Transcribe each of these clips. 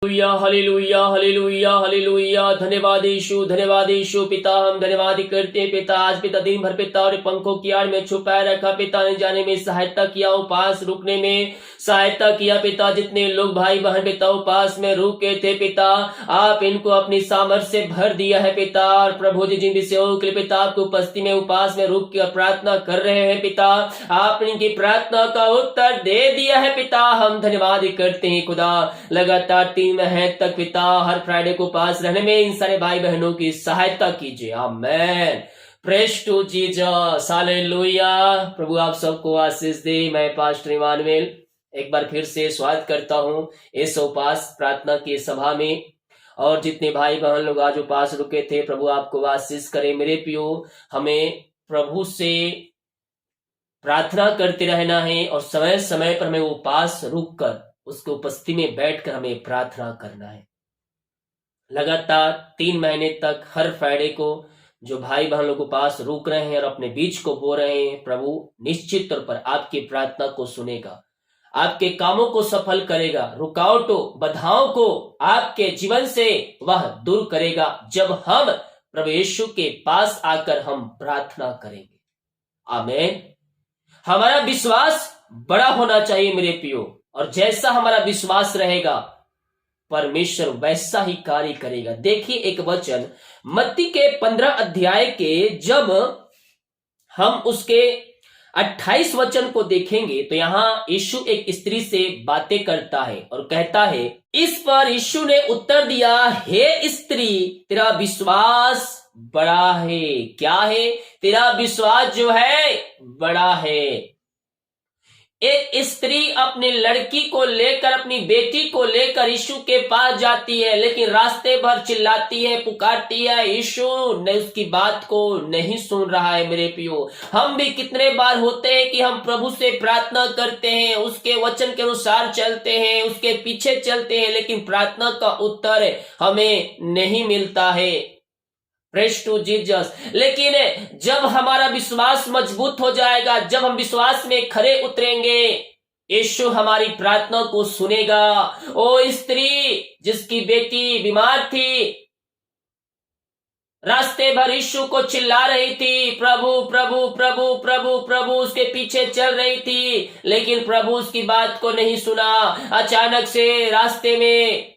Hallelujah hallelujah hallelujah hallelujah. धन्यवाद यीशु पिता, हम धन्यवाद करते हैं पिता। आज पिता दिन भर पिता और पंखों की आड़ में छुपाए रखा पिता ने, जाने में सहायता किया, उपास रुकने में सहायता किया पिता। जितने लोग भाई बहन पिता उपास में रुके थे पिता, आप इनको अपनी सामर्थ्य से भर दिया है पिता। और प्रभु जी जिन विषयों के लिए पिता आपकी उपस्थिति में उपास में रुक कर प्रार्थना कर रहे हैं पिता, आपने इनकी प्रार्थना का उत्तर दे दिया है पिता। हम धन्यवाद करते हैं खुदा। लगातार 3 महीने तक पिता हर फ्राइडे को पास रहने में इन सारे भाई बहनों की सहायता कीजिए। Amen. Praise to Jesus. Hallelujah. प्रभु आप सबको आशीष दे। मैं पास्टर इमानुएल एक बार फिर से स्वागत करता हूं इस उपास प्रार्थना की सभा में। और जितने भाई बहन लोग आज उपास रुके थे, प्रभु आपको आशीष करे। मेरे प्रियो, हमें प्रभु से प्रार्थना करते रहना है और समय समय पर हमें उपास रुक कर उसकी उपस्थिति में बैठकर हमें प्रार्थना करना है। लगातार 3 महीने तक हर फ्राइडे को जो भाई बहन लोग उपास रुक रहे हैं और अपने बीच को बो रहे हैं, प्रभु निश्चित तौर पर आपकी प्रार्थना को सुनेगा, आपके कामों को सफल करेगा, रुकावटों बाधाओं को आपके जीवन से वह दूर करेगा जब हम प्रभु यीशु के पास आकर हम प्रार्थना करेंगे। आमीन। हमारा विश्वास बड़ा होना चाहिए मेरे प्रियो, और जैसा हमारा विश्वास रहेगा परमेश्वर वैसा ही कार्य करेगा। देखिए एक वचन मत्ती के 15 अध्याय के जब हम उसके 28 वचन को देखेंगे तो यहां यीशु एक स्त्री से बातें करता है और कहता है। इस पर यीशु ने उत्तर दिया, हे स्त्री, तेरा विश्वास बड़ा है। क्या है? तेरा विश्वास जो है बड़ा है। एक स्त्री अपनी लड़की को लेकर, अपनी बेटी को लेकर यीशु के पास जाती है, लेकिन रास्ते भर चिल्लाती है, पुकारती है, यीशु ने उसकी बात को नहीं सुन रहा है। मेरे प्रियो, हम भी कितने बार होते हैं कि हम प्रभु से प्रार्थना करते हैं, उसके वचन के अनुसार चलते हैं, उसके पीछे चलते हैं, लेकिन प्रार्थना का उत्तर हमें नहीं मिलता है। Praise to Jesus. लेकिन जब हमारा विश्वास मजबूत हो जाएगा, जब हम विश्वास में खरे उतरेंगे, यीशु हमारी प्रार्थना को सुनेगा। ओ स्त्री जिसकी बेटी बीमार थी, रास्ते भर यीशु को चिल्ला रही थी, प्रभु प्रभु प्रभु प्रभु प्रभु, उसके पीछे चल रही थी, लेकिन प्रभु उसकी बात को नहीं सुना। अचानक से रास्ते में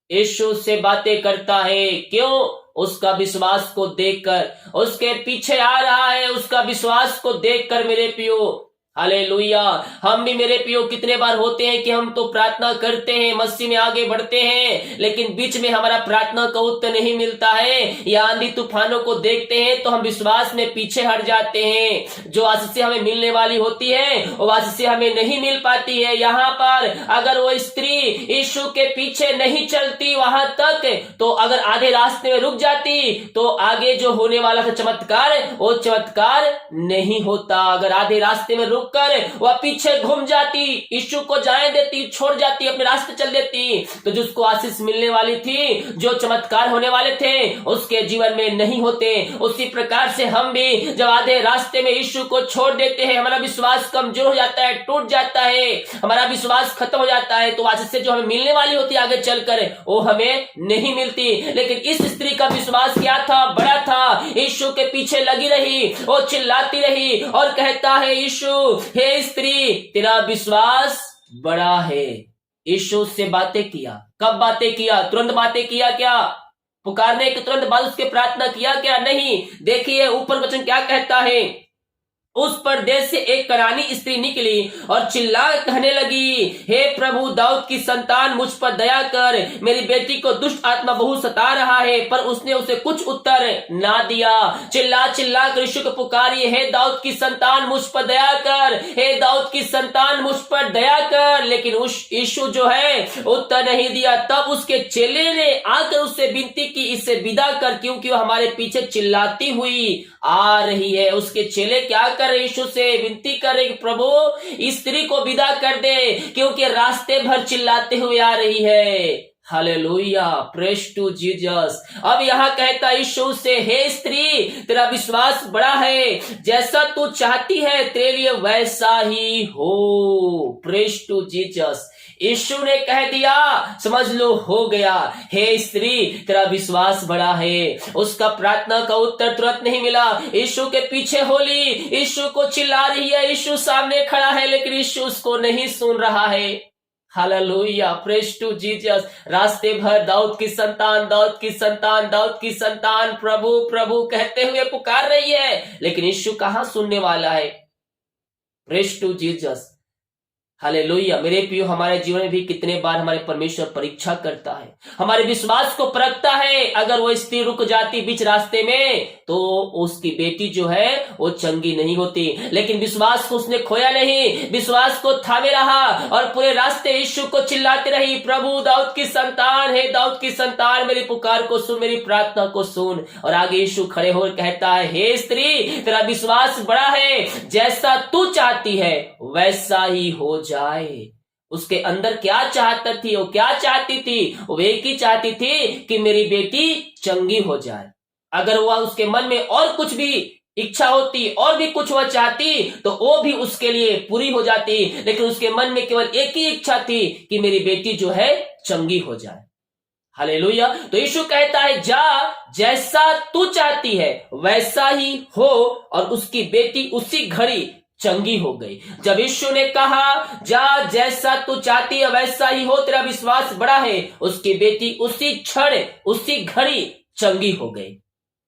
यीशु से बातें करता है। क्यों? उसका विश्वास को देखकर, उसके पीछे आ रहा है, उसका विश्वास को देखकर। मेरे प्रियो, हालेलुया। हम भी मेरे प्रियो कितने बार होते हैं कि हम तो प्रार्थना करते हैं, मसीह में आगे बढ़ते हैं, लेकिन बीच में हमारा प्रार्थना का उत्तर नहीं मिलता है, या आंधी तूफानों को देखते हैं तो हम विश्वास में पीछे हट जाते हैं। जो आशीष हमें मिलने वाली होती है वो आशीष हमें नहीं मिल पाती है। यहाँ पर अगर वो स्त्री यीशु के पीछे नहीं चलती वहां तक, तो अगर आधे रास्ते में रुक जाती तो आगे जो होने वाला था चमत्कार, वो चमत्कार नहीं होता। अगर आधे रास्ते में रुक कर वह पीछे घूम जाती, यीशु को जाने देती, छोड़ जाती, अपने रास्ते चल देती, तो जिसको आशीष मिलने वाली थी, जो चमत्कार होने वाले थे, उसके जीवन में नहीं होते। उसी प्रकार से हम भी जब आधे रास्ते में यीशु को छोड़ देते हैं, हमारा विश्वास कमजोर हो जाता है, टूट जाता है, हमारा विश्वास खत्म हो जाता है, तो आशीष से जो हमें मिलने वाली होती है आगे चलकर, वो हमें नहीं मिलती। लेकिन इस स्त्री का विश्वास क्या था? बड़ा था। यीशु के पीछे लगी रही, वो चिल्लाती रही और कहता है, यीशु, हे स्त्री, तेरा विश्वास बड़ा है। यीशु से बातें किया। कब बातें किया? तुरंत बातें किया क्या? पुकारने के तुरंत बाद उसके प्रार्थना किया क्या? नहीं। देखिए ऊपर वचन क्या कहता है। उस परदेश से एक करानी स्त्री निकली और चिल्ला कहने लगी, हे प्रभु, दाऊद की संतान, मुझ पर दया कर, मेरी बेटी को दुष्ट आत्मा बहुत सता रहा है। पर उसने उसे कुछ उत्तर ना दिया। चिल्ला चिल्ला कर यीशु को पुकारिए, हे दाऊद की संतान, मुझ पर दया कर, हे दाऊद की संतान, मुझ पर दया कर। लेकिन उस यीशु जो है उत्तर नहीं दिया। तब उसके चेले ने आकर उससे विनती की, इससे विदा कर, क्योंकि वो हमारे पीछे चिल्लाती हुई आ रही है। उसके चेले क्या कर रहे? यीशु से विनती कर रहे, प्रभु स्त्री को विदा कर दे, क्योंकि रास्ते भर चिल्लाते हुए आ रही है। हालेलुया। Praise to Jesus. अब यहाँ कहता यीशु से, हे स्त्री, तेरा विश्वास बड़ा है, जैसा तू चाहती है तेरे लिए वैसा ही हो। Praise to Jesus. यीशु ने कह दिया, समझ लो हो गया। हे स्त्री, तेरा विश्वास बड़ा है। उसका प्रार्थना का उत्तर तुरंत नहीं मिला। यीशु के पीछे होली, यीशु को चिल्ला रही है, यीशु सामने खड़ा है, लेकिन यीशु उसको नहीं सुन रहा है। Hallelujah, praise to Jesus. रास्ते भर दाऊद की संतान, दाऊद की संतान, दाऊद की संतान, प्रभु प्रभु कहते हुए पुकार रही है, लेकिन यीशु कहां सुनने वाला है। Praise to Jesus, hallelujah. मेरे प्रियो, हमारे जीवन में भी कितने बार हमारे परमेश्वर परीक्षा करता है, हमारे विश्वास को परखता है। अगर वो स्त्री रुक जाती बीच रास्ते में तो उसकी बेटी जो है वो चंगी नहीं होती, लेकिन विश्वास को उसने खोया नहीं, विश्वास को थामे रहा और पूरे रास्ते यीशु को चिल्लाती रही, प्रभु दाऊद की संतान है, दाऊद की संतान, मेरी पुकार को सुन, मेरी प्रार्थना को सुन। और आगे यीशु खड़े होकर कहता है, हे स्त्री, तेरा विश्वास बड़ा है, जैसा तू चाहती है वैसा ही हो जाए। उसके अंदर क्या चाहती थी? वो क्या चाहती थी? वो एक ही चाहती थी कि मेरी बेटी चंगी हो जाए। अगर वह उसके मन में और कुछ भी इच्छा होती, और भी कुछ वह चाहती, तो वो भी उसके लिए पूरी हो जाती, लेकिन उसके मन में केवल एक ही इच्छा थी कि मेरी बेटी जो है चंगी हो जाए। हालेलुया। तो यीशु कहता है, जा, जैसा तू चाहती है वैसा ही हो, और उसकी बेटी उसी घड़ी चंगी हो गई। जब यीशु ने कहा, जा, जैसा तू चाहती है वैसा ही हो, तेरा विश्वास बड़ा है, उसकी बेटी उसी क्षण, उसी घड़ी चंगी हो गई।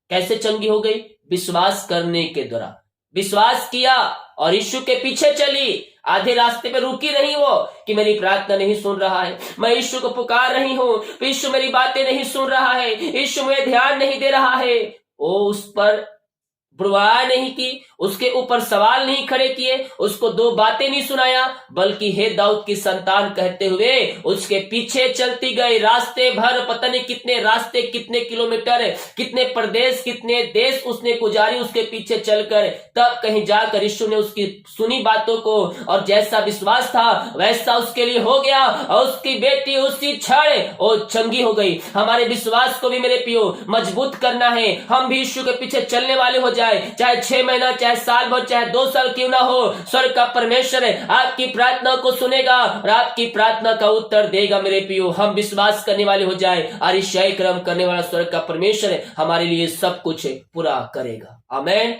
कैसे चंगी हो गई? विश्वास करने के द्वारा। विश्वास किया और यीशु के पीछे चली। आधे रास्ते पे रुकी नहीं वो कि मेरी प्रार्थना नहीं सुन रहा है, मैं यीशु को पुकार रही हूं, यीशु मेरी बातें नहीं सुन रहा है, यीशु में ध्यान नहीं दे रहा है। वो उस पर बुराई नहीं की, उसके ऊपर सवाल नहीं खड़े किए, उसको दो बातें नहीं सुनाया, बल्कि हे दाऊद की संतान कहते हुए उसके पीछे चलती गई। रास्ते भर पता नहीं कितने रास्ते, कितने किलोमीटर, कितने प्रदेश, कितने देश उसने गुजारी उसके पीछे चलकर। तब कहीं जाकर यीशु ने उसकी सुनी बातों को, और जैसा विश्वास था वैसा उसके लिए हो गया, और उसकी बेटी उसी क्षण वो चंगी हो गई। हमारे विश्वास को भी मेरे प्रियो मजबूत करना है। हम भी यीशु के पीछे चलने वाले हो जाए, चाहे 6 महीना, चाहे साल भर, चाहे 2 साल क्यों ना हो। स्वर्ग का परमेश्वर आपकी प्रार्थना को सुनेगा और आपकी प्रार्थना का उत्तर देगा। मेरे प्रियो, हम विश्वास करने वाले हो जाए, अतिशय कर्म करने वाला स्वर्ग का परमेश्वर हमारे लिए सब कुछ पूरा करेगा। Amen.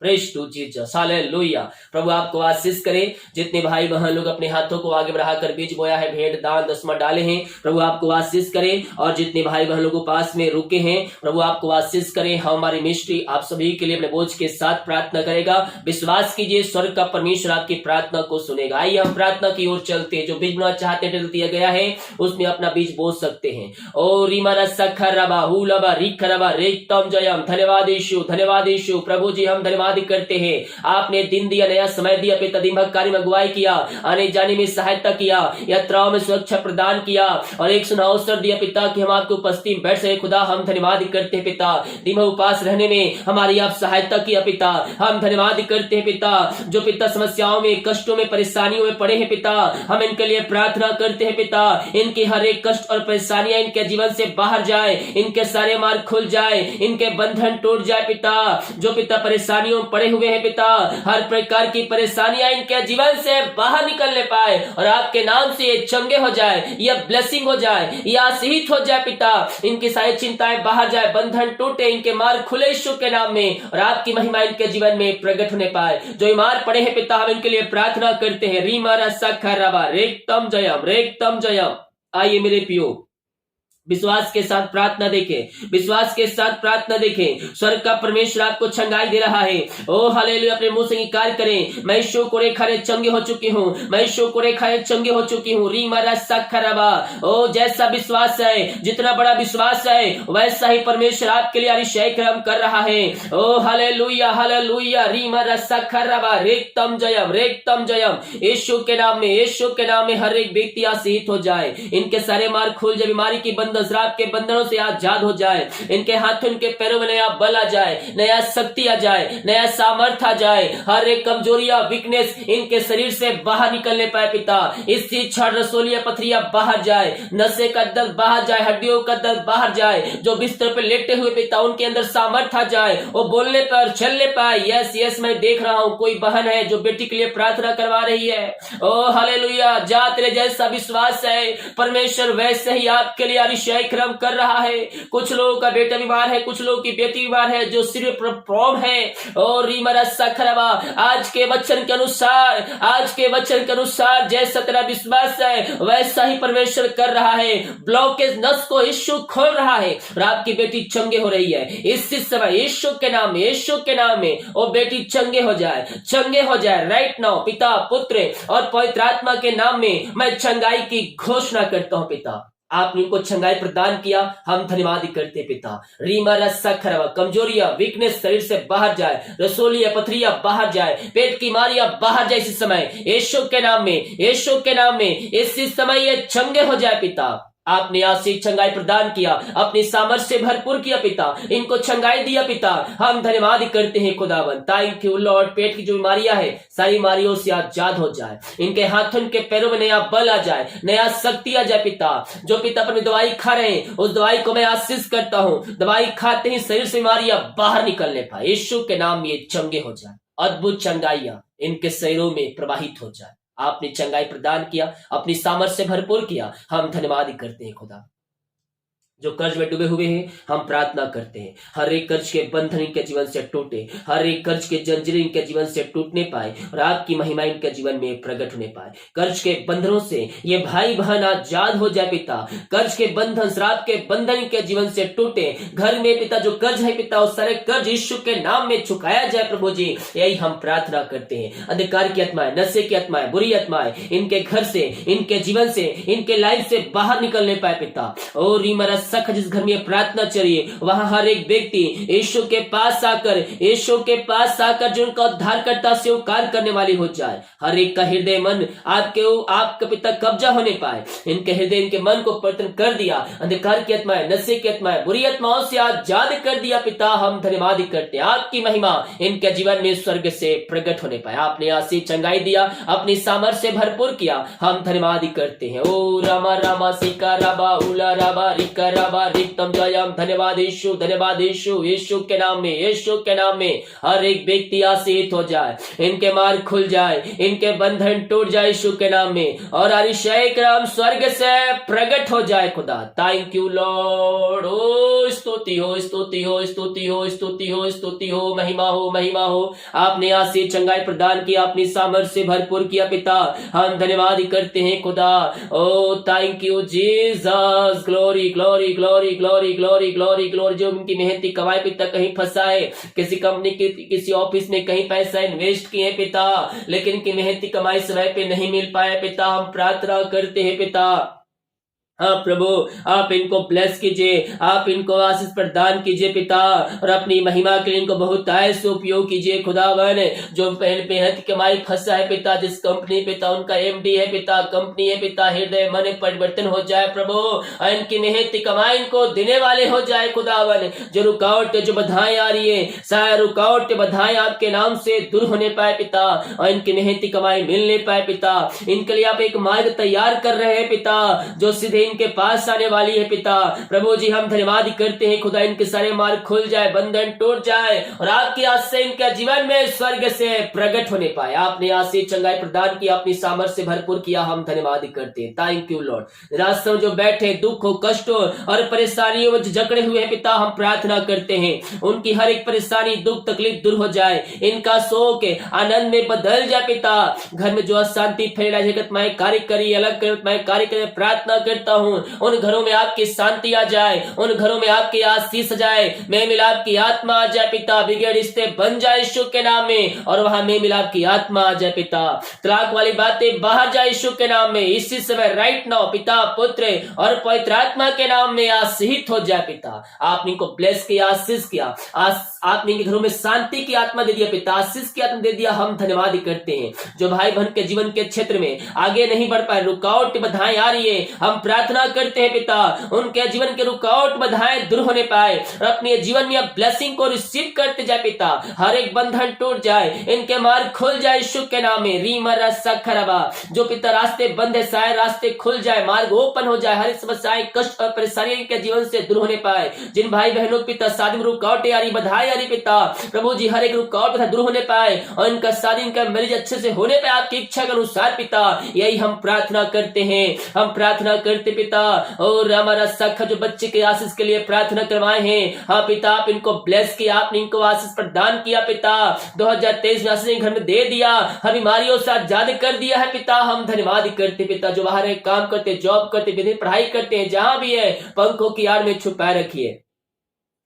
Praise to Jesus, hallelujah. प्रभु आपको आशीष करे। जितने भाई बहन लोग अपने हाथों को आगे बढ़ाकर बीज बोया है, भेंट दान दसवां डाले हैं, प्रभु आपको आशीष करे। और जितने भाई बहन लोगों पास में रुके हैं, प्रभु आपको आशीष करे। हमारी मिनिस्ट्री आप सभी के लिए अपने बोझ के साथ प्रार्थना करेगा। विश्वास कीजिए, स्वर्ग का परमेश्वर आपकी प्रार्थना को सुनेगा। आइए हम प्रार्थना की ओर चलते हैं। जो बीज बोना चाहते हैं दिया गया है उसमें अपना बीज बो सकते हैं। ओ रीमारा सखरबा हुलबा रिखरबा रेतम जयम। धन्यवाद यीशु, धन्यवाद यीशु। प्रभु जी हम धन्यवाद करते हैं, आपने दिन दिया, नया समय दिया पिता, दिन भर कार्य में अगुवाई किया, आने जाने में सहायता किया, यात्राओं में सुरक्षा प्रदान किया, और एक सुना अवसर दिया पिता कि हम आपकी उपस्थिति में बैठ सके। खुदा हम धन्यवाद करते हैं पिता, दिन भर उपास रहने में हमारी आप सहायता किया पिता, हम धन्यवाद करते हैं पिता। जो पिता समस्याओं में, कष्टों में, परेशानियों में पड़े हैं पिता, हम इनके लिए प्रार्थना करते हैं पिता। इनकी हर एक कष्ट और परेशानियां इनके जीवन से बाहर जाए, इनके सारे मार्ग खुल जाए, इनके बंधन टूट जाए पिता। जो पिता परेशानियों पड़े हुए हैं पिता, हर प्रकार की परेशानियां इनके जीवन से बाहर निकलने पाए, और आपके नाम से ये चंगे हो जाए, ये ब्लेसिंग हो जाए, ये आशीष हो जाए पिता। इनकी सारी चिंताएं बाहर जाए, बंधन टूटे, इनके मार्ग खुले यीशु के नाम में, और आपकी महिमा इनके जीवन में प्रकट होने पाए। जो बीमार पड़े हैं पिता, हम इनके लिए प्रार्थना करते हैं। रीमारा सखरबा रेतम जयम, रेतम जयम। आइए मेरे प्रियो, विश्वास के साथ प्रार्थना देखें, विश्वास के साथ प्रार्थना देखें। स्वर्ग का परमेश्वर आपको छंगाई दे रहा है। ओ हालेलुया, अपने मुंह से इंकार करें, मैं यीशु को रेखारे चंगे हो चुकी हूँ, मैं यीशु को रेखारे चंगे हो चुकी हूँ। रीमारा सखरबा। ओ जैसा विश्वास है, जितना बड़ा विश्वास है, वैसा ही परमेश्वर आपके लिए अतिशय कर्म कर रहा है। ओ हालेलुया, हालेलुया। रीमारा सखरबा रेतम जयम, रेतम जयम। यीशु के नाम में, यीशु के नाम में हर एक व्यक्ति आशीष हो जाए, इनके सारे मार्ग खुल जाए, बीमारी की बंधन बंधन, श्राप के बंधनों से आजाद हो जाए। इनके हाथों, इनके पैरों में नया बल आ जाए, नया शक्ति आ जाए, नया सामर्थ्य आ जाए। हर एक कमजोरियां, वीकनेस इनके शरीर से बाहर निकलने पाए पिता। इसकी छड़, रसोलियां, पथरियां बाहर जाए, नशे का दर्द बाहर जाए, हड्डियों का दर्द बाहर जाए। जो बिस्तर पे लेटे हुए पिता, उनके अंदर सामर्थ्य आ जाए, वो बोलने पर चलने पाए। यस यस, मैं देख रहा हूं कोई बहन है जो बेटी के लिए प्रार्थना करवा रही है। ओ हालेलुया, जा तेरे जैसा विश्वास है, परमेश्वर वैसे ही आपके लिए अतिशय क्रम कर रहा है। कुछ लोगों का बेटा बीमार है, कुछ लोगों की बेटी बीमार है, जो सिर्फ प्रॉब्लम है। और रीमरसा खरवा, आज के वचन के अनुसार, आज के वचन के अनुसार जैसा तेरा विश्वास है वैसा ही परमेश्वर कर रहा है। ब्लॉकेज नस को यीशु खोल रहा है और आपकी बेटी चंगे हो रही है। इसी समय यीशु के नाम में, यीशु के नाम में वो बेटी चंगे हो जाए, चंगे हो जाए राइट नाउ। पिता, पुत्र और पवित्र आत्मा के नाम में मैं चंगाई की घोषणा करता हूं पिता। आपने उनको चंगाई प्रदान किया, हम धन्यवाद करते पिता। रीमा रस्सा खरवा, कमजोरियां, वीकनेस शरीर से बाहर जाए, रसोलियां, पथरियां बाहर जाए, पेट की बीमारियां बाहर जाए इसी समय यीशु के नाम में, यीशु के नाम में इसी समय ये चंगे हो जाए पिता। आपने आशीष चंगाई प्रदान किया, अपनी सामर्थ्य से भरपूर किया पिता, इनको चंगाई दिया पिता। हम धन्यवाद करते हैं खुदावन। Thank you Lord. पेट की जो बीमारियां है सारी बीमारियों से आजाद हो जाए, इनके हाथों, इनके पैरों में नया बल आ जाए, नया शक्ति आ जाए पिता। जो पिता पर दवाई खा रहे हैं उस दवाई को मैं आशीष करता हूं, दवाई खाते ही शरीर से बीमारियां बाहर निकलने पाए। यीशु के नाम में ये चंगे हो जाए, अद्भुत चंगाइयां इनके शरीरों में प्रवाहित हो जाए। आपने चंगाई प्रदान किया, अपनी सामर्थ्य से भरपूर किया, हम धन्यवाद करते हैं खुदा। जो कर्ज में डूबे हुए हैं हम प्रार्थना करते हैं, हर एक कर्ज के बंधन इनके जीवन से टूटे, हर एक कर्ज के जंजीरें इनके जीवन से टूटने पाए और आपकी महिमा इनके जीवन में प्रकट होने पाए। कर्ज के बंधनों से ये भाई बहन आजाद हो जाए पिता। कर्ज के बंधन, श्राप के बंधन इनके जीवन से टूटे। घर में पिता जो कर्ज है पिता, उस सारे कर्ज यीशु के नाम में चुकाया जाए प्रभु जी, यही हम प्रार्थना करते हैं। अंधकार की आत्माएं, नशे की आत्माएं, बुरी आत्माएं इनके घर से, इनके जीवन से, इनके लाइफ से बाहर निकलने पाए पिता। और रिमरा सख, जिस घर में प्रार्थना चलिए वहां हर एक व्यक्ति यीशु के पास आकर, यीशु के पास आकर जो उनका उद्धारकर्ता स्वीकार करने वाली हो जाए। हर एक का हृदय मन आपके पिता कब्जा होने पाए। इनके हृदय, इनके मन को परिवर्तन कर दिया। अंधकार की आत्माएं, नशे की आत्माएं, बुरी आत्माओं से आजाद कर दिया पिता। हम धन्यवाद करते हैं, आपकी महिमा इनके जीवन में स्वर्ग से प्रकट होने पाए। आपने आशीष चंगाई दिया, अपनी सामर्थ्य से भरपूर किया, हम धन्यवाद करते हैं। ओ रामा रामा सिका राबा उला राबा रिका राबा रिक्तम जयम। धन्यवाद यीशु, धन्यवाद यीशु। यीशु के नाम में, यीशु के नाम में हर एक व्यक्ति आशीष हो जाए, इनके मार्ग खुल जाए, इनके बंधन टूट जाए यीशु के नाम में, और अतिशय क्रम स्वर्ग से प्रकट हो जाए खुदा। Thank you Lord. ओ स्तुति हो, स्तुति हो, स्तुति हो, स्तुति हो, स्तुति हो, महिमा हो, महिमा हो। आपने आशीष चंगाई प्रदान किया, अपनी सामर्थ्य से भरपूर किया पिता। हम धन्यवाद करते हैं खुदा। Oh thank you Jesus. Glory glory glory glory glory glory glory. जो उनकी मेहनती कमाई पिता कहीं फंसा है, किसी कंपनी की, किसी ऑफिस में कहीं पैसा इन्वेस्ट किए पिता, लेकिन इनकी मेहनती कमाई समय पे नहीं मिल पाया पिता। हम प्रार्थना करते हैं पिता, हाँ प्रभु आप इनको ब्लेस कीजिए, आप इनको आशीष प्रदान कीजिए पिता, और अपनी महिमा के लिए इनको बहुत से उपयोग कीजिए खुदावन। जो मेहनत कमाई फंसा है पिता, जिस कंपनी पिता उनका एमडी है पिता, कंपनी है पिता, हृदय मन परिवर्तन हो जाए प्रभु, और इनकी मेहनती कमाई इनको देने वाले हो जाए खुदावन। जो रुकावट, जो बाधाएं आ रही है, सारे रुकावट बाधाएं आपके नाम से दूर होने पाए पिता, और इनकी मेहनती कमाई मिलने पाए पिता। इनके लिए आप एक मार्ग तैयार कर रहे हैं पिता, जो सीधे इनके पास आने वाली है पिता। प्रभु जी हम धन्यवाद करते हैं खुदा, इनके सारे मार्ग खुल जाए, बंधन टूट जाए, और आपकी आशीष से इनके जीवन में स्वर्ग से प्रकट होने पाए। आपने आशीष चंगाई प्रदान किया, अपनी सामर्थ्य से भरपूर किया, हम धन्यवाद करते हैं। Thank you Lord. रास्ते में जो बैठे दुख हो, कष्ट हो और परेशानियों में जकड़े हुए हैं पिता, हम प्रार्थना करते हैं उनकी हर एक परेशानी, दुख, तकलीफ दूर हो जाए, इनका शोक आनंद में बदल जाए पिता। घर में जो अशांति फैला जगत में कार्य करी, अलग कार्य करे, प्रार्थना करता हूँ उन घरों में आपकी शांति आ जाए, उन घरों में आपकी आशीष आ जाए, में मिलाप की आत्मा आ जाए पिता। बिगड़ रिश्ते बन जाए यीशु के नाम में, और वहां में मिलाप की आत्मा आ जाए पिता। तलाक वाली बातें बाहर जाए यीशु के नाम में, इसी समय राइट नाउ पिता, पुत्र और पवित्र आत्मा के नाम में आशीष हो जाए पिता। आपने इनको ब्लेस किया, आशीष किया, आपने इनके घरों में शांति की आत्मा दे दिया पिता, आशीष की आत्मा दे दिया। हम धन्यवाद करते हैं। जो भाई बहन के जीवन के क्षेत्र में आगे नहीं बढ़ पाए, रुकावट बाधाएं आ रही है, हम प्रार्थना प्रार्थना करते हैं पिता, उनके जीवन के रुकावट बाधाएं दूर होने पाए और अपने जीवन में ब्लेसिंग को रिसीव करते जाए पिता। हर एक बंधन टूट जाए, इनके मार्ग खुल जाए यीशु के नाम में। रीमरा सखरबा, जो पिता रास्ते बंद है शायद रास्ते खुल जाए, मार्ग ओपन हो जाए, हर एक समस्याएं कष्ट और परेशानी के जीवन से दूर होने पाए। जिन भाई बहनों पिता शादी में रुकावटें आ रही, बधाई आ रही पिता, प्रभु जी हर एक रुकावट दूर होने पाए और इनका शादी इनका मैरिज अच्छे से होने पाए आपकी इच्छा के अनुसार पिता। यही हम प्रार्थना करते हैं, हम प्रार्थना करते पिता। और हमारा सखा जो बच्चे के आशीष के लिए प्रार्थना करवाए हैं, हाँ पिता आप इनको ब्लेस किया, आपने इनको आशीष प्रदान किया पिता। 2023 में आशीष घर में दे दिया, हर बीमारियों से आजाद कर दिया है पिता। हम धन्यवाद करते पिता, जो बाहर है काम करते, जॉब करते, विभिन्न पढ़ाई करते हैं, जहां भी है पंखों की आड़ में छुपाए रखिए।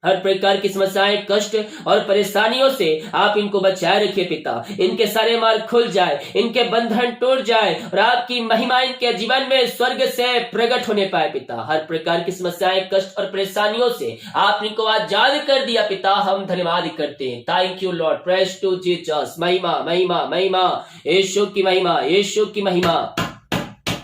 हर प्रकार की समस्याएं कष्ट और परेशानियों से आप इनको बचाए रखिए पिता। इनके सारे मार्ग खुल जाए, इनके बंधन टूट जाए और आपकी महिमा इनके जीवन में स्वर्ग से प्रकट होने पाए पिता। हर प्रकार की समस्याएं कष्ट और परेशानियों से आप इनको आजाद कर दिया पिता। हम धन्यवाद करते हैं। Thank you Lord, praise to Jesus. महिमा महिमा महिमा, यीशु की महिमा, यीशु की महिमा।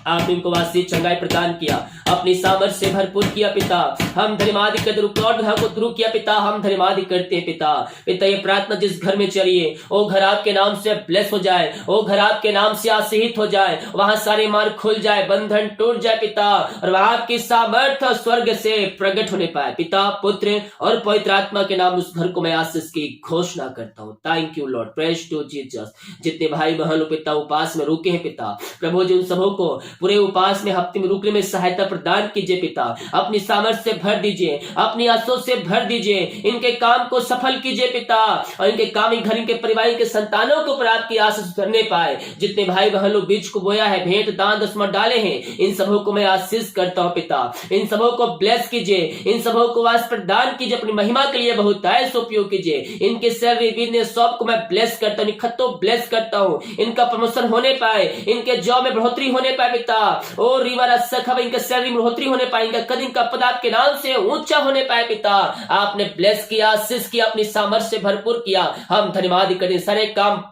आप इनको वासी चंगाई प्रदान किया, अपनी सामर्थ्य से भरपूर किया पिता। हम धन्यवाद करते, रुकावट को दूर किया पिता। हम धन्यवाद करते हैं पिता। पिता ये प्रार्थना जिस घर में चलिए, वो घर आपके नाम से ब्लेस हो जाए, वो घर आपके नाम से आशीषित हो जाए, वहां सारे मार्ग खुल जाए, बंधन टूट जाए पिता, और वहां आपकी सामर्थ्य स्वर्ग से प्रकट होने पाए पिता। पुत्र और पवित्र आत्मा के नाम उस घर को मैं आशीष की घोषणा करता हूँ। Thank you Lord, praise to Jesus. जितने भाई बहन पिता उपास में रुके हैं पिता, प्रभु जी उन सबों को पूरे उपास में हफ्ते में रुकने में सहायता प्रदान कीजिए पिता। अपनी सामर्थ्य से भर दीजिए, अपनी आंसू से भर दीजिए, इनके काम को सफल कीजिए पिता, और इनके काम घर के परिवार के संतानों के ऊपर आपकी आशीष उतरने पाए। जितने भाई बहन लोग बीज को बोया है, भेंट दान दशमलव डाले हैं, इन सबों को मैं आशीष करता हूँ पिता। इन सबों को ब्लेस कीजिए, इन सबों को आशीष प्रदान कीजिए, अपनी महिमा के लिए बहुत ऐसा उपयोग कीजिए। इनके सैलरी बिजनेस सब को मैं ब्लेस करता हूँ, खत्तों ब्लेस करता हूँ। इनका प्रमोशन होने पाए, इनके जॉब में बढ़ोतरी होने पाए पिता। और रिवारा सखा इनके सैलरी में बढ़ोतरी होने पाएंगे, कदम का पद आपके नाम से ऊंचा होने पाए पिता। आपने ब्लेस किया, आशीष किया, अपनी सामर्थ्य से भरपूर किया। हम धन्यवाद करें, सारे काम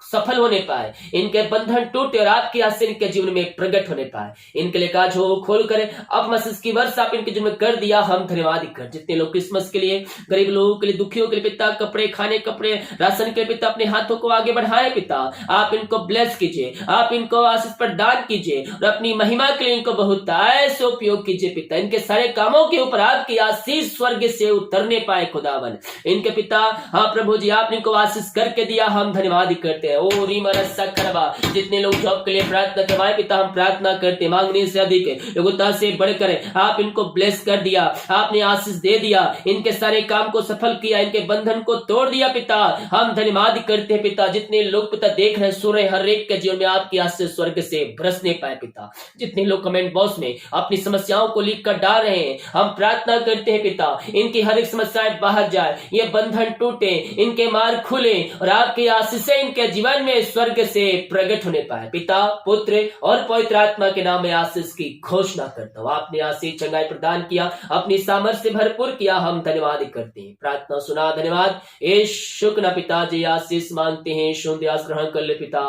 सफल होने पाए, इनके बंधन टूटे और आपकी आशीष इनके जीवन में प्रकट होने पाए। इनके लिए काज हो खोल करें, अब मसीह की वर्षा आप इनके जीवन में कर दिया। हम धन्यवाद कर। जितने लोग क्रिसमस के लिए, गरीब लोगों के लिए, दुखियों के लिए पिता, कपड़े, खाने कपड़े, राशन के लिए पिता, अपने हाथों को आगे बढ़ाए पिता। आप इनको ब्लेस कीजिए, आप इनको आशीष प्रदान कीजिए और अपनी महिमा के लिए इनको बहुत ऐसे उपयोग कीजिए पिता। इनके सारे कामों के ऊपर आपकी आशीष स्वर्ग से उतरने पाए खुदावन। इनके पिता, हाँ प्रभु जी आपने इनको आशीष करके दिया। हम धन्यवाद करते हैं। ओ रीमरा सखरबा, जितने लोग जॉब के लिए प्रार्थना करवाए पिता, हम प्रार्थना करते, मांगने से अधिक योग्यता से बढ़कर आप इनको ब्लेस कर दिया, आपने आशीष दे दिया, इनके सारे काम को सफल किया, इनके बंधन को तोड़ दिया पिता। हम धन्यवाद करते हैं पिता। जितने लोग पिता देख रहे हैं, सुन रहे, हर एक के जीवन में आपकी आशीष स्वर्ग से बरसने पाए पिता। जितने लोग कमेंट बॉक्स में अपनी समस्याओं को लिख कर डाल रहे हैं, हम प्रार्थना करते हैं पिता, इनकी हर एक समस्याएं बाहर जाए, ये बंधन टूटे, इनके मार्ग खुले और आपकी आशीषें इनके जीवन में स्वर्ग से प्रकट होने पाए पिता, पुत्र और पवित्र आत्मा के नाम में आशीष की घोषणा करता हूं। आपने आशीष चंगाई प्रदान किया, अपनी सामर्थ्य से भरपूर किया। हम धन्यवाद करते हैं, प्रार्थना सुना, धन्यवाद। ए शुक्र पिताजी, आशीष मांगते हैं, शुद्ध ग्रहण कर ले पिता,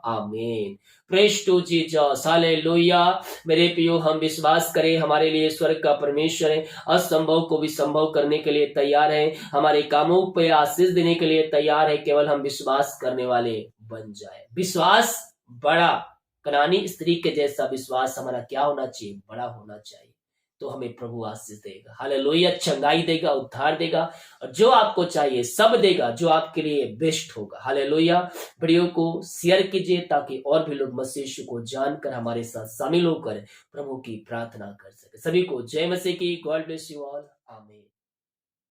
आमीन। Praise to Jesus, hallelujah. मेरे प्रियो, हम विश्वास करें हमारे लिए स्वर्ग का परमेश्वर है, असंभव को भी संभव करने के लिए तैयार है, हमारे कामों पे आशीष देने के लिए तैयार है। केवल हम विश्वास करने वाले बन जाए। विश्वास बड़ा, कनानी स्त्री के जैसा विश्वास हमारा क्या होना चाहिए? बड़ा होना चाहिए। तो हमें प्रभु आशीष देगा, हालेलुया, चंगाई देगा, उद्धार देगा, और जो आपको चाहिए सब देगा, जो आपके लिए बेस्ट होगा। हालेलुया। वीडियो को शेयर कीजिए ताकि और भी लोग मसीह यीशु को जानकर हमारे साथ शामिल होकर प्रभु की प्रार्थना कर सके। सभी को जय मसीह की। गॉड ब्लेस यू ऑल, आमीन।